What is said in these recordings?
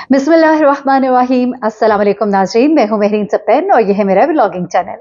बिस्मिल्लाहिर्रहमानिर्रहीम। अस्सलाम वालेकुम नाज़रीन, मैं हूं मेहरीन सप्तैन और यह है मेरा व्लॉगिंग चैनल।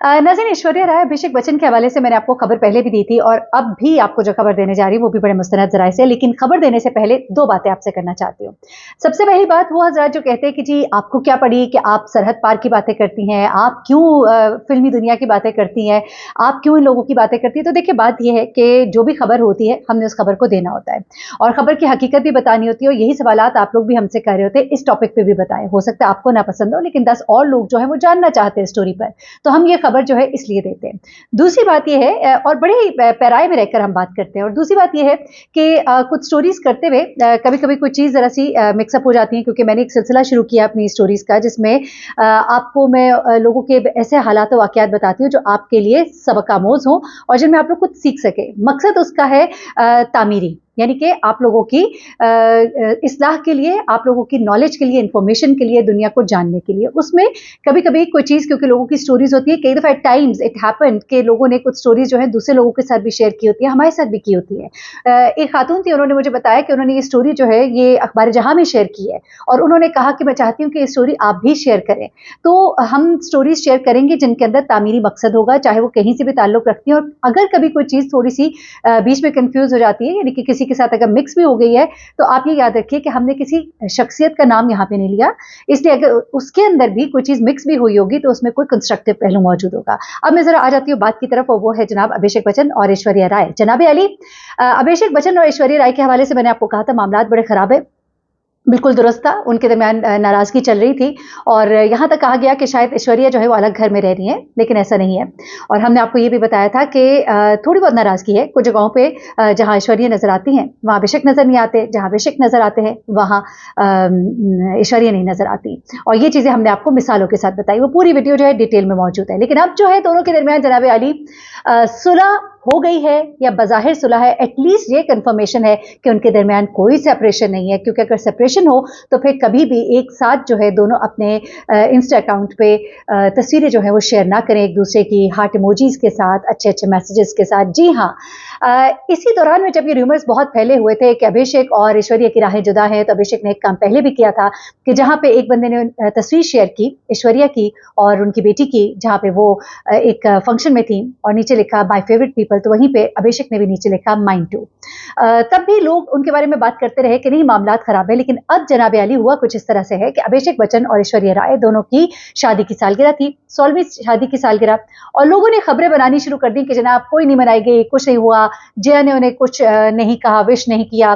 नाज़रीन, ऐश्वर्या राय अभिषेक बच्चन के हवाले से मैंने आपको खबर पहले भी दी थी और अब भी आपको जो खबर देने जा रही हूं वो भी बड़े मुस्तनद ज़राए से, लेकिन खबर देने से पहले दो बातें आपसे करना चाहती हूँ। सबसे पहली बात, वो हज़रात जो कहते हैं कि जी आपको क्या पड़ी कि आप सरहद पार की बातें करती हैं, आप क्यों फिल्मी दुनिया की बातें करती हैं, आप क्यों इन लोगों की बातें करती हैं। तो देखिए, बात यह है कि जो भी खबर होती है हमने उस खबर को देना होता है और खबर की हकीकत भी बतानी होती है और यही सवालात आप लोग भी हमसे कर रहे होते हैं, इस टॉपिक पे भी बताएं। हो सकता है आपको ना पसंद हो, लेकिन 10 और लोग जो है वो जानना चाहते हैं स्टोरी पर, तो हम ये खबर जो है इसलिए देते हैं। दूसरी बात ये है, और बड़े ही पैराए में रहकर हम बात करते हैं, और दूसरी बात ये है कि कुछ स्टोरीज करते हुए कभी कभी कोई चीज़ ज़रा सी मिक्सअप हो जाती है, क्योंकि मैंने एक सिलसिला शुरू किया अपनी स्टोरीज का, जिसमें आपको मैं लोगों के ऐसे हालात वाक़यात बताती हूँ जो आपके लिए सबक आमोज हो और जिनमें आप लोग कुछ सीख सके। मकसद उसका है तामीरी, यानी कि आप लोगों की इस्लाह के लिए, आप लोगों की नॉलेज के लिए, इंफॉर्मेशन के लिए, दुनिया को जानने के लिए। उसमें कभी कभी कोई चीज़, क्योंकि लोगों की स्टोरीज होती है, कई दफ़ा टाइम्स इट हैपेंड कि लोगों ने कुछ स्टोरीज जो है दूसरे लोगों के साथ भी शेयर की होती है, हमारे साथ भी की होती है। एक खातून थी, उन्होंने मुझे बताया कि उन्होंने ये स्टोरी जो है ये अखबार जहां में शेयर की है और उन्होंने कहा कि मैं चाहती हूँ कि ये स्टोरी आप भी शेयर करें। तो हम स्टोरीज शेयर करेंगे जिनके अंदर तामीरी मकसद होगा, चाहे वो कहीं से भी ताल्लुक रखती है, और अगर कभी कोई चीज़ थोड़ी सी बीच में कंफ्यूज हो जाती है, यानी कि किसी के साथ अगर मिक्स भी हो गई है, तो आप ये याद रखिए कि हमने किसी शख्सियत का नाम यहाँ पे नहीं लिया, इसलिए अगर उसके अंदर भी कोई चीज़ मिक्स भी हुई होगी तो उसमें कोई कंस्ट्रक्टिव पहलू मौजूद होगा। अब मैं ज़रा आ जाती हूँ बात की तरफ, और वो है जनाब अभिषेक बच्चन और ऐश्वर्या राय। जनाब अली, अभिषेक बच्चन और ऐश्वर्या राय के हवाले से मैंने आपको कहा था मामला बड़े खराब है, बिल्कुल दुरुस्त था। उनके दरमियान नाराज़गी चल रही थी और यहाँ तक कहा गया कि शायद ऐश्वर्या जो है वो अलग घर में रह रही हैं, लेकिन ऐसा नहीं है। और हमने आपको ये भी बताया था कि थोड़ी बहुत नाराज़गी है कुछ जगहों पे, जहाँ ऐश्वर्या नज़र आती हैं वहाँ अभिषेक नज़र नहीं आते, जहाँ अभिषेक नज़र आते हैं वहाँ ऐश्वर्या नहीं नज़र आती। और ये चीज़ें हमने आपको मिसालों के साथ बताई, वो पूरी वीडियो जो है डिटेल में मौजूद है। लेकिन अब जो है दोनों के दरमियान जनाब अली सुलह हो गई है, या बज़ाहिर सुलह है, एटलीस्ट ये कंफर्मेशन है कि उनके दरमियान कोई सेपरेशन नहीं है, क्योंकि अगर सेपरेशन हो तो फिर कभी भी एक साथ जो है दोनों अपने इंस्टा अकाउंट पे तस्वीरें जो है वो शेयर ना करें एक दूसरे की, हार्ट इमोजीज के साथ, अच्छे अच्छे मैसेजेस के साथ। जी हाँ, इसी दौरान में जब ये रूमर्स बहुत फैले हुए थे कि अभिषेक और ऐश्वर्या की राहें जुदा हैं, तो अभिषेक ने एक काम पहले भी किया था कि जहाँ पे एक बंदे ने तस्वीर शेयर की ऐश्वर्या की और उनकी बेटी की, जहाँ पे वो एक फंक्शन में थी और नीचे लिखा माय फेवरेट पीपल, तो वहीं पे अभिषेक ने भी नीचे लिखा माइन टू। तब भी लोग उनके बारे में बात करते रहे कि नहीं मामला खराब है, लेकिन अब जनाब अली हुआ कुछ इस तरह से है कि अभिषेक बच्चन और ऐश्वर्या राय दोनों की शादी की सालगिरह थी, 16वीं शादी की सालगिरह, और लोगों ने खबरें बनानी शुरू कर दी कि जनाब कोई नहीं मनाई गई, कुछ नहीं हुआ, जया ने उन्हें कुछ नहीं कहा, विश नहीं किया,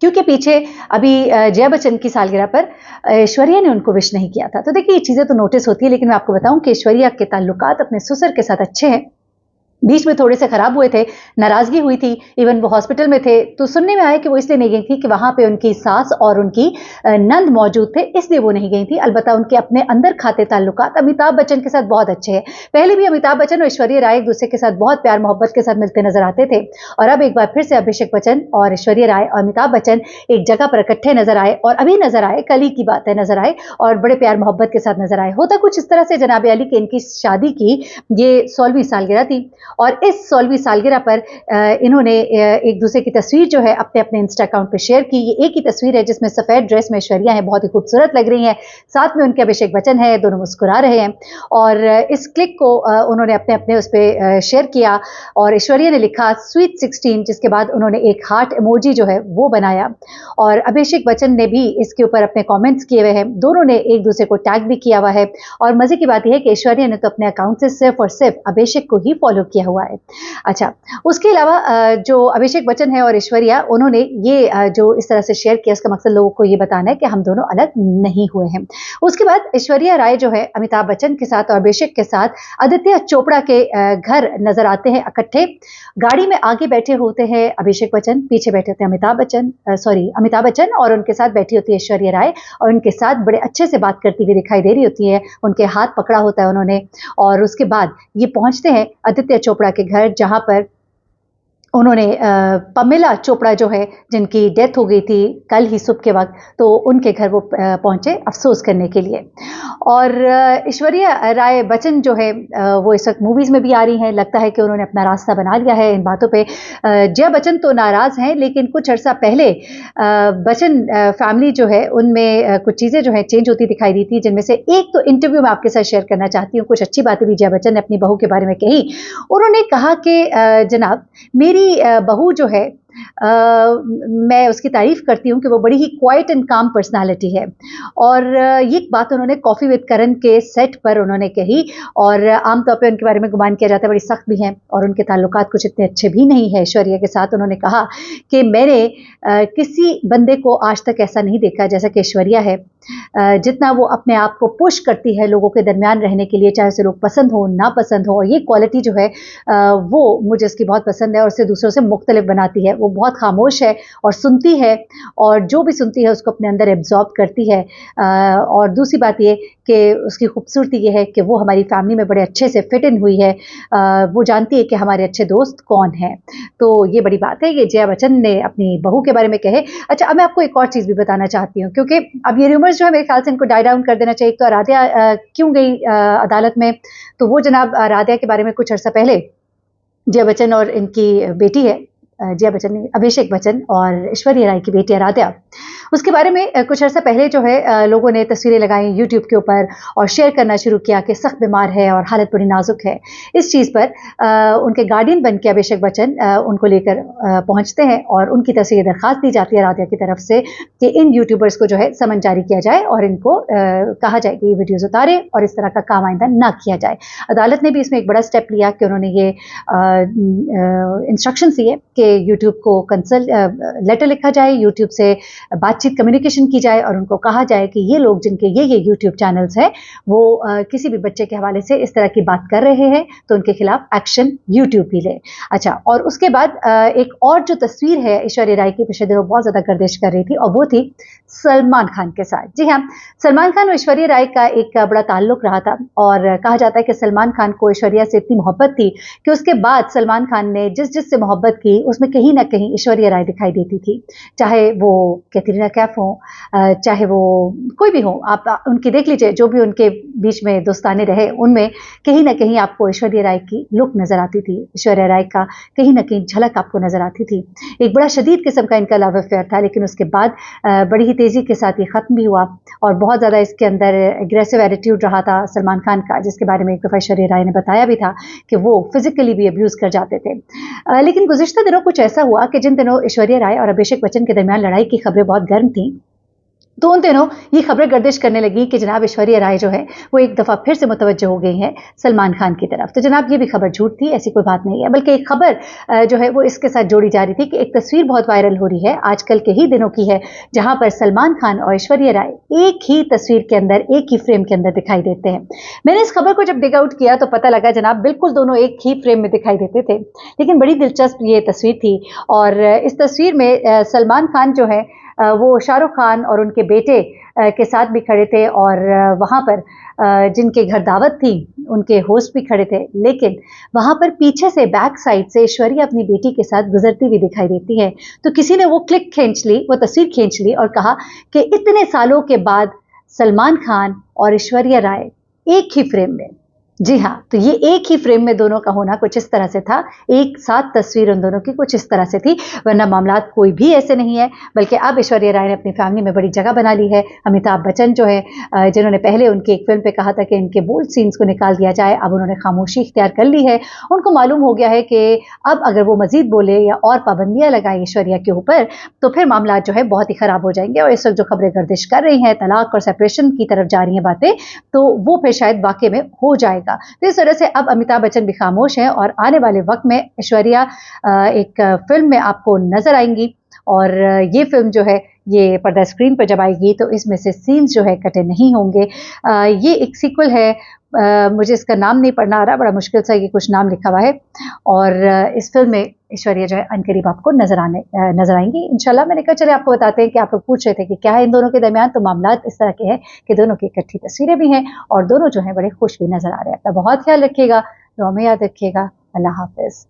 क्योंकि पीछे अभी जया बच्चन की सालगिरह पर ऐश्वर्या ने उनको विश नहीं किया था। तो देखिए, ये चीज़ें तो नोटिस होती है, लेकिन मैं आपको बताऊं कि ऐश्वर्या के ताल्लुकात अपने ससुर के साथ अच्छे हैं, बीच में थोड़े से खराब हुए थे, नाराजगी हुई थी, इवन वो हॉस्पिटल में थे, तो सुनने में आया कि वो इसलिए नहीं गई थी कि वहां पे उनकी सास और उनकी नंद मौजूद थे, इसलिए वो नहीं गई थी। अलबत्ता उनके अपने अंदर खाते ताल्लुकात अमिताभ बच्चन के साथ बहुत अच्छे हैं। पहले भी अमिताभ बच्चन और ऐश्वर्या राय एक दूसरे के साथ बहुत प्यार मोहब्बत के साथ मिलते नजर आते थे, और अब एक बार फिर से अभिषेक बच्चन और ऐश्वर्या राय और अमिताभ बच्चन एक जगह पर इकट्ठे नजर आए, और अभी नजर आए, कल ही की बात है, नजर आए और बड़े प्यार मोहब्बत के साथ नजर आए। होता कुछ इस तरह से जनाब अली के इनकी शादी की ये 16वीं सालगिरह थी, और इस 16वीं सालगिरह पर इन्होंने एक दूसरे की तस्वीर जो है अपने अपने इंस्टा अकाउंट पे शेयर की। ये एक ही तस्वीर है जिसमें सफेद ड्रेस में ऐश्वर्या है, बहुत ही खूबसूरत लग रही हैं, साथ में उनके अभिषेक बच्चन है, दोनों मुस्कुरा रहे हैं, और इस क्लिक को उन्होंने अपने अपने उस पर शेयर किया, और ऐश्वर्या ने लिखा स्वीट 16, जिसके बाद उन्होंने एक हार्ट इमोजी जो है वो बनाया, और अभिषेक बच्चन ने भी इसके ऊपर अपने कॉमेंट्स किए हुए हैं, दोनों ने एक दूसरे को टैग भी किया हुआ है। और मजे की बात यह है कि ऐश्वर्या ने तो अपने अकाउंट से सिर्फ और सिर्फ अभिषेक को ही फॉलो किया हुआ है। अच्छा, उसके अलावा जो अभिषेक बच्चन है और ऐश्वर्या, उन्होंने ये जो इस तरह से शेयर किया, इसका मकसद लोगों को ये बताना है कि हम दोनों अलग नहीं हुए हैं। उसके बाद ऐश्वर्या राय जो है अमिताभ बच्चन के साथ और अभिषेक के साथ आदित्य चोपड़ा के घर नजर आते हैं इकट्ठे। गाड़ी में आगे बैठे होते हैं अभिषेक बच्चन, पीछे बैठे होते हैं अमिताभ बच्चन, और उनके साथ बैठी होती है ऐश्वर्या राय, और उनके साथ बड़े अच्छे से बात करती हुई दिखाई दे रही होती है, उनके हाथ पकड़ा होता है उन्होंने। और उसके बाद ये पहुंचते हैं आदित्य चोपड़ा के घर, जहां पर उन्होंने पमेला चोपड़ा जो है जिनकी डेथ हो गई थी कल ही सुबह के वक्त, तो उनके घर वो पहुंचे अफसोस करने के लिए। और ऐश्वर्या राय बच्चन जो है वो इस वक्त मूवीज़ में भी आ रही हैं। लगता है कि उन्होंने अपना रास्ता बना लिया है इन बातों पे। जया बच्चन तो नाराज़ हैं, लेकिन कुछ अर्सा पहले बच्चन फैमिली जो है उनमें कुछ चीज़ें जो है चेंज होती दिखाई दी थी, जिनमें से एक तो इंटरव्यू मैं आपके साथ शेयर करना चाहती हूँ। कुछ अच्छी बातें भी जया बच्चन ने अपनी बहू के बारे में कही। उन्होंने कहा कि जनाब, मेरी बहू जो है मैं उसकी तारीफ करती हूँ कि वो बड़ी ही क्वाइट एंड काम पर्सनालिटी है। और ये बात उन्होंने कॉफ़ी विद करण के सेट पर उन्होंने कही। और आमतौर पे उनके बारे में गुमान किया जाता है बड़ी सख्त भी हैं और उनके ताल्लुकात कुछ इतने अच्छे भी नहीं है ऐश्वर्या के साथ। उन्होंने कहा कि मैंने किसी बंदे को आज तक ऐसा नहीं देखा जैसा कि ऐश्वर्या है। जितना वो अपने आप को पुश करती है लोगों के दरमियान रहने के लिए, चाहे उसे लोग पसंद हो ना पसंद हो, और ये क्वालिटी जो है वो मुझे उसकी बहुत पसंद है और उसे दूसरों से मुख्तलिफ बनाती है। वो बहुत खामोश है और सुनती है, और जो भी सुनती है उसको अपने अंदर एब्जॉर्ब करती है। और दूसरी बात ये कि उसकी खूबसूरती ये है कि वो हमारी फैमिली में बड़े अच्छे से फिट इन हुई है। वो जानती है कि हमारे अच्छे दोस्त कौन हैं। तो ये बड़ी बात है, ये जया बच्चन ने अपनी बहू के बारे में कहे। अच्छा, अब मैं आपको एक और चीज़ भी बताना चाहती हूँ, क्योंकि अब ये रूमर्स जो है मेरे ख्याल से इनको डाई डाउन कर देना चाहिए। तो राधिया क्यों गई अदालत में, तो वो जनाब राधिया के बारे में कुछ अर्सा पहले जया बच्चन और इनकी बेटी है, जया बच्चन नहीं, अभिषेक बच्चन और ऐश्वर्या राय की बेटी आराध्या, उसके बारे में कुछ अर्सा पहले जो है लोगों ने तस्वीरें लगाई यूट्यूब के ऊपर और शेयर करना शुरू किया कि सख्त बीमार है और हालत बड़ी नाजुक है। इस चीज़ पर उनके गार्डियन बन के अभिषेक बच्चन उनको लेकर पहुंचते हैं और उनकी तरफ से ये दरख्वास्त दी जाती है राधिया की तरफ से कि इन यूट्यूबर्स को जो है समन जारी किया जाए और इनको कहा जाए कि ये वीडियोज़ उतारें और इस तरह का काम आइंदा ना किया जाए। अदालत ने भी इसमें एक बड़ा स्टेप लिया कि उन्होंने ये इंस्ट्रक्शन दिए कि यूट्यूब को कंसल्ट लेटर लिखा जाए, यूट्यूब से बातचीत कम्युनिकेशन की जाए और उनको कहा जाए कि ये लोग जिनके ये यूट्यूब चैनल्स हैं वो किसी भी बच्चे के हवाले से इस तरह की बात कर रहे हैं तो उनके खिलाफ एक्शन यूट्यूब भी ले। अच्छा, और उसके बाद एक और जो तस्वीर है ऐश्वर्या राय की पिछले दिनों बहुत ज़्यादा गर्दिश कर रही थी और वो थी सलमान खान के साथ। जी हाँ, सलमान खान और ऐश्वर्या राय का एक बड़ा ताल्लुक रहा था और कहा जाता है कि सलमान खान को ऐश्वर्या से इतनी मोहब्बत थी कि उसके बाद सलमान खान ने जिससे मोहब्बत की उसमें कहीं ना कहीं ऐश्वर्या राय दिखाई देती थी। चाहे वो कैटरीना कैफ हो, चाहे वो कोई भी हो, आप उनकी देख लीजिए, जो भी उनके बीच में दोस्ताने रहे उनमें कहीं ना कहीं आपको ऐश्वर्या राय की लुक नजर आती थी, ऐश्वर्या राय का कहीं ना कहीं झलक आपको नजर आती थी। एक बड़ा शदीद किस्म का इनका लव अफेयर था, लेकिन उसके बाद बड़ी ही तेजी के साथ ये खत्म भी हुआ और बहुत ज़्यादा इसके अंदर एग्रेसिव एटीट्यूड रहा था सलमान खान का, जिसके बारे में एक दफ़ा ऐश्वर्या राय ने बताया भी था कि वो फिजिकली भी अब्यूज़ कर जाते थे। लेकिन गुज़िश्ता दिनों कुछ ऐसा हुआ कि जिन दिनों ऐश्वर्या राय और अभिषेक बच्चन के दरमियान लड़ाई की खबरें बहुत गर्म थी, तो उन दिनों ये खबरें गर्दिश करने लगी कि जनाब ऐश्वर्या राय जो है वो एक दफ़ा फिर से मुतवज्जो हो गई हैं सलमान खान की तरफ। तो जनाब ये भी खबर झूठ थी, ऐसी कोई बात नहीं है, बल्कि एक खबर जो है वो इसके साथ जोड़ी जा रही थी कि एक तस्वीर बहुत वायरल हो रही है आजकल के ही दिनों की है, जहां पर सलमान खान और ऐश्वर्या राय एक ही तस्वीर के अंदर, एक ही फ्रेम के अंदर दिखाई देते हैं। मैंने इस खबर को जब डिग आउट किया तो पता लगा जनाब बिल्कुल दोनों एक ही फ्रेम में दिखाई देते थे, लेकिन बड़ी दिलचस्प ये तस्वीर थी। और इस तस्वीर में सलमान खान जो है वो शाहरुख खान और उनके बेटे के साथ भी खड़े थे और वहाँ पर जिनके घर दावत थी उनके होस्ट भी खड़े थे, लेकिन वहाँ पर पीछे से बैक साइड से ऐश्वर्या अपनी बेटी के साथ गुजरती हुई दिखाई देती है। तो किसी ने वो क्लिक खींच ली, वो तस्वीर खींच ली और कहा कि इतने सालों के बाद सलमान खान और ऐश्वर्या राय एक ही फ्रेम में। जी हाँ, तो ये एक ही फ्रेम में दोनों का होना कुछ इस तरह से था, एक साथ तस्वीर उन दोनों की कुछ इस तरह से थी, वरना मामलात कोई भी ऐसे नहीं है। बल्कि अब ऐश्वर्या राय ने अपनी फैमिली में बड़ी जगह बना ली है। अमिताभ बच्चन जो है, जिन्होंने पहले उनकी एक फिल्म पे कहा था कि इनके बोल्ड सीन्स को निकाल दिया जाए, अब उन्होंने खामोशी इख्तियार कर ली है। उनको मालूम हो गया है कि अब अगर वो मजीद बोले या और पाबंदियाँ लगाएं ऐश्वर्या के ऊपर तो फिर मामला जो है बहुत ही ख़राब हो जाएंगे। और इस वक्त जो खबरें गर्दिश कर रही हैं तलाक और सेपरेशन की तरफ जा रही हैं बातें, तो वो फिर शायद वाकई में हो जाएगा। तो इस तरह से अब अमिताभ बच्चन भी खामोश हैं और आने वाले वक्त में ऐश्वर्या एक फिल्म में आपको नजर आएंगी और ये फिल्म जो है ये पर्दा स्क्रीन पर जब आएगी तो इसमें से सीन्स जो है कटे नहीं होंगे। ये एक सीक्वल है, मुझे इसका नाम नहीं पढ़ना आ रहा, बड़ा मुश्किल सा ये कुछ नाम लिखा हुआ है। और इस फिल्म में ऐश्वर्या जो है अनकरीब आपको नजर आएंगी इंशाल्लाह। मैंने कहा चले आपको बताते हैं कि आप लोग पूछ रहे थे कि क्या है इन दोनों के दरमियान, तो मामला इस तरह के हैं कि दोनों की इकट्ठी तस्वीरें भी हैं और दोनों जो हैं बड़े खुश भी नजर आ रहे हैं। अपना बहुत ख्याल रखिएगा, दुआ में याद रखिएगा। अल्लाह हाफिज।